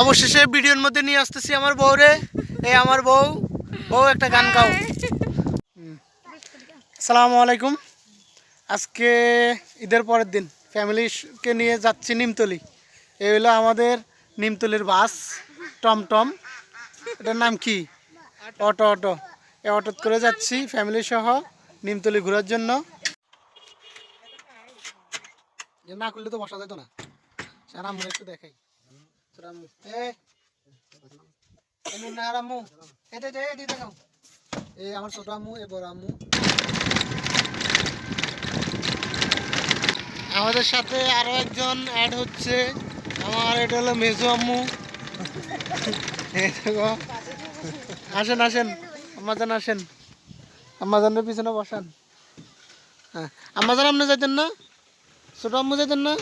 অবশেষে ভিডিওর মধ্যে নিয়ে আসতেছি আমার বউরে। এই আমার বউ একটা গান গাও। আসসালামু আলাইকুম। আজকে ঈদের পরের দিন ফ্যামিলিকে নিয়ে যাচ্ছি নিমতলি। এই হলো আমাদের নিমতলির বাস টমটম, এটার নাম কি? অটো। এই অটোত করে যাচ্ছি ফ্যামিলি সহ নিমতলি ঘোরার জন্য। না করলে তো বসা যেত না। আম্মু একটু দেখাই। আমার ছোট আম্মু, এ বড় আম্মু। আমাদের সাথে আরো একজন অ্যাড হচ্ছে, আমার এটা হলো মেজো আম্মু। আসেন আম্মাজান আসেন, আম্মাজানের পিছনে বসান। হ্যাঁ আম্মাজান আপনি যাইতেন না? ছোট আম্মু যাইতেন না?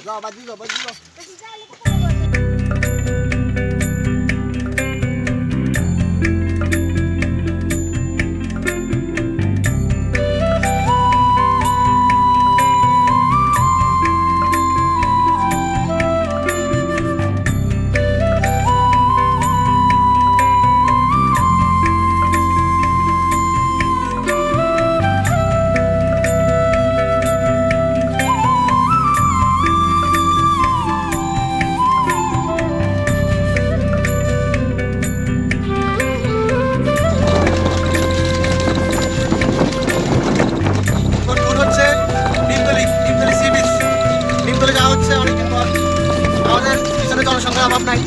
আমাদের পিছনে জনসংখ্যার অভাব নাই।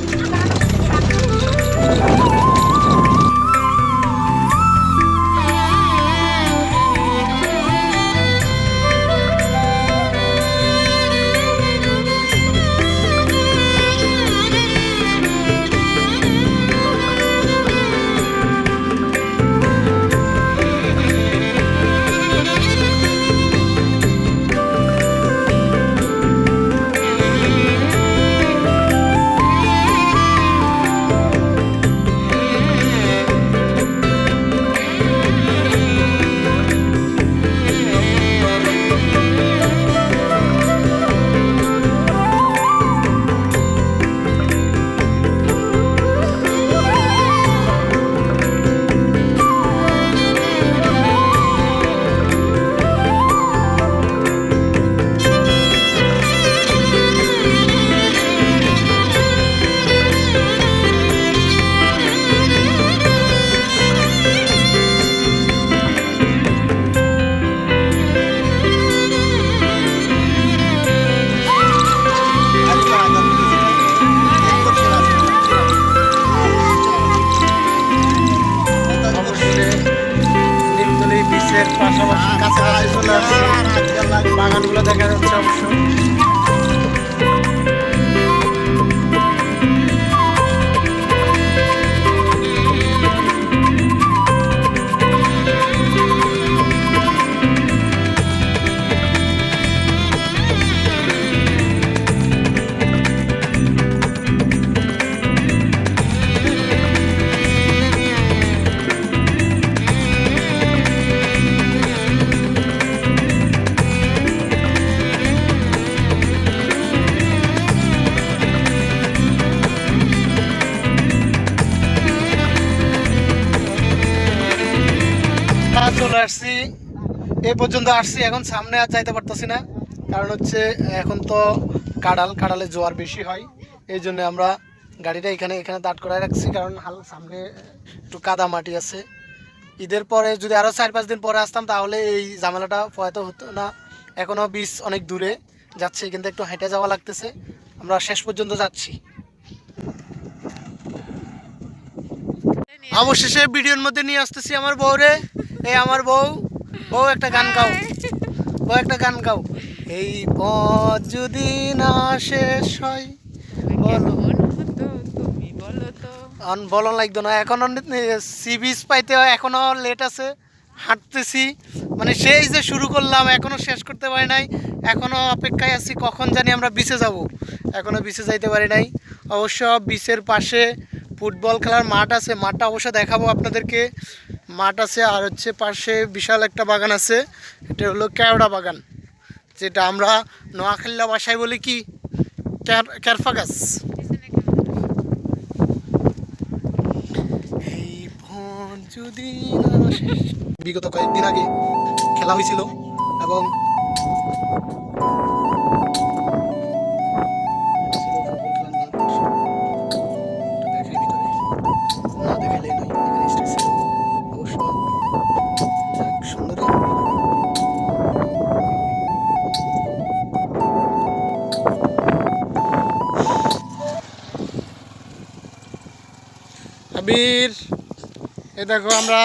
পাশাপাশি কাছাকাছি চলে আসছে, বাগানগুলো দেখা যাচ্ছে অবশ্য। চলে আসছি, এ পর্যন্ত আসছি, এখন সামনে আর যাইতে পারতেছি না। কারণ হচ্ছে এখন তো কাঁড়ালে জোয়ার বেশি হয়, এই জন্য আমরা গাড়িটা এখানে দাঁড় করায় রাখছি। কারণ সামনে একটু কাদা মাটি আছে। ঈদের পরে যদি আরও 4-5 দিন পরে আসতাম তাহলে এই ঝামেলাটা পয়তো হতো না। এখনও বীজ অনেক দূরে যাচ্ছে, কিন্তু একটু হেঁটে যাওয়া লাগতেছে। আমরা শেষ পর্যন্ত যাচ্ছি। অবশেষে ভিডিওর মধ্যে নিয়ে আসতেছি আমার বউরে। এই আমার বউ একটা গান গাও, একটা গান গাও। এই পথ যদি না শেষ হয় বলো লাগতো না। এখনো সি বিচ পাইতে হয়, এখনো লেট আছে, হাঁটতেছি। মানে সেই যে শুরু করলাম এখনো শেষ করতে পারি নাই, এখনো অপেক্ষায় আছি কখন জানি আমরা বিচে যাব। এখনো বিচে যাইতে পারি নাই। অবশ্য বিচের পাশে ফুটবল খেলার মাঠ আছে, মাঠটা অবশ্য দেখাবো আপনাদেরকে। মাঠ আছে আর হচ্ছে পাশে বিশাল একটা বাগান আছে, এটা হলো কেওড়া বাগান, যেটা আমরা নোয়াখালী ভাষায় বলি কি ক্যারফা গাছ। কিছুদিন বিগত কয়েকদিন আগে খেলা হয়েছিল এবং আবির এই দেখো আমরা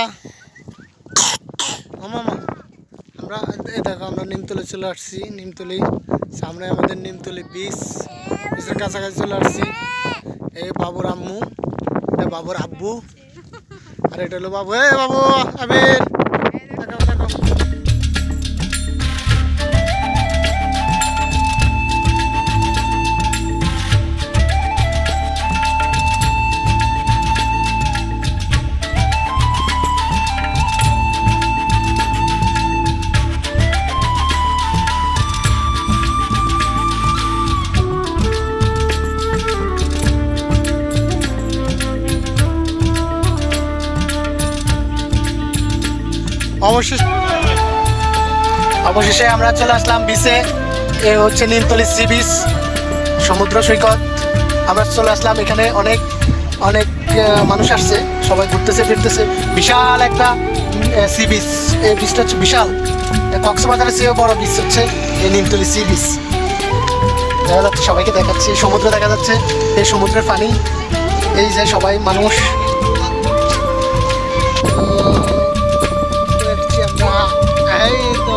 এই দেখো আমরা নিমতলি চলে আসছি। নিমতলি সামনে আমাদের নিমতলি বিচের কাছাকাছি চলে আসছি। এই বাবুর আম্মু, এটা বাবুর আব্বু, আর এটা হলো বাবু। এ বাবু আবির দেখো দেখো অবশেষে আমরা চলে আসলাম বিচে। এ হচ্ছে নিমতলি সি বিচ, সমুদ্র সৈকত। আমরা চলে আসলাম এখানে, অনেক অনেক মানুষ আসছে, সবাই ঘুরতেছে ফিরতেছে। বিশাল একটা সি বিচ, এই বিচটা হচ্ছে বিশাল, কক্সবাজারের চেয়েও বড় বিচ হচ্ছে এই নিমতলি সি বিচ। দেখা যাচ্ছে, সবাইকে দেখাচ্ছি, সমুদ্র দেখা যাচ্ছে, এই সমুদ্রের পানি, এই যে সবাই মানুষ। এই তো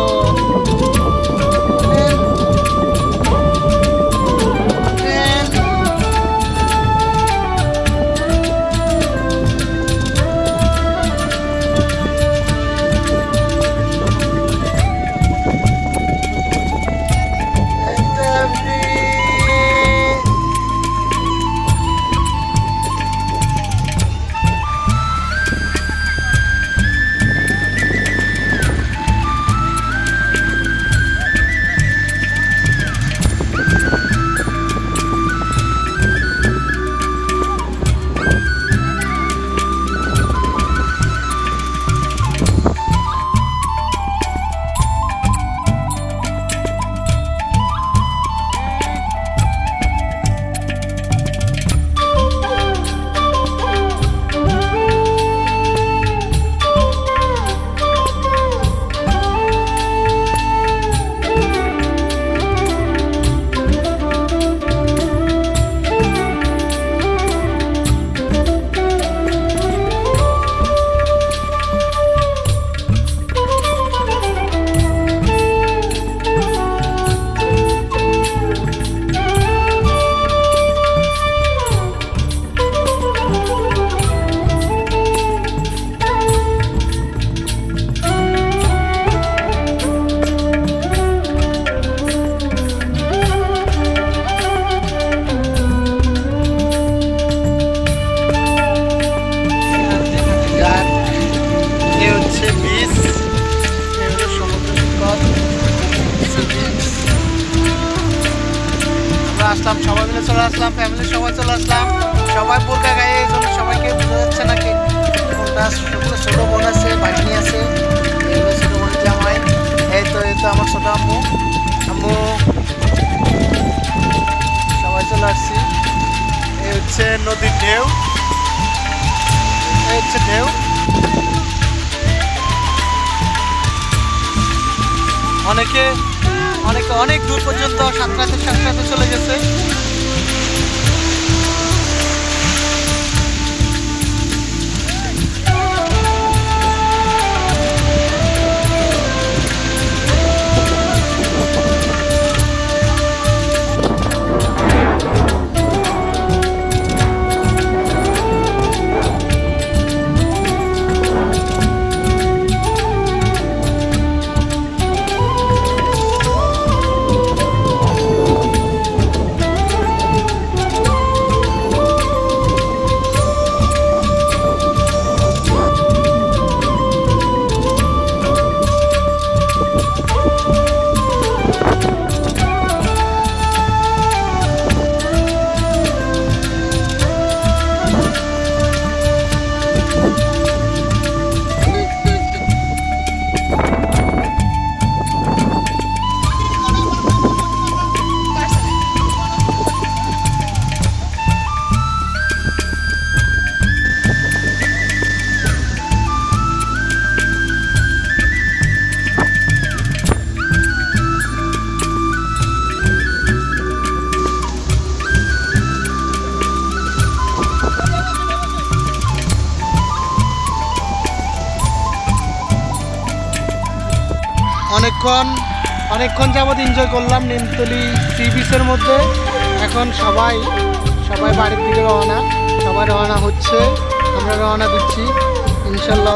আসলাম, সবাই মিলে চলে আসলাম, ফ্যামিলির সবাই চলে আসলাম। সবাই বোরকা গায়ে, এই জন্য সবাইকে বোঝা যাচ্ছে নাকি। কোনটা ছোট বোন আছে, বাহিনী আছে, ছোট বোনের জামাই। এই তো আমার ছোট আম্মু, সবাই চলে আসছি। এই হচ্ছে নদীর ঢেউ, এই হচ্ছে ঢেউ। অনেকে অনেক দূর পর্যন্ত সাঁতরাতে চলে গেছে। অনেকক্ষণ যাবৎ এনজয় করলাম নিমতলি সি বিচের মধ্যে। এখন সবাই বাড়ির দিকে রওনা, সবাই রওনা হচ্ছে, আমরা রওনা দিচ্ছি ইনশাল্লাহ।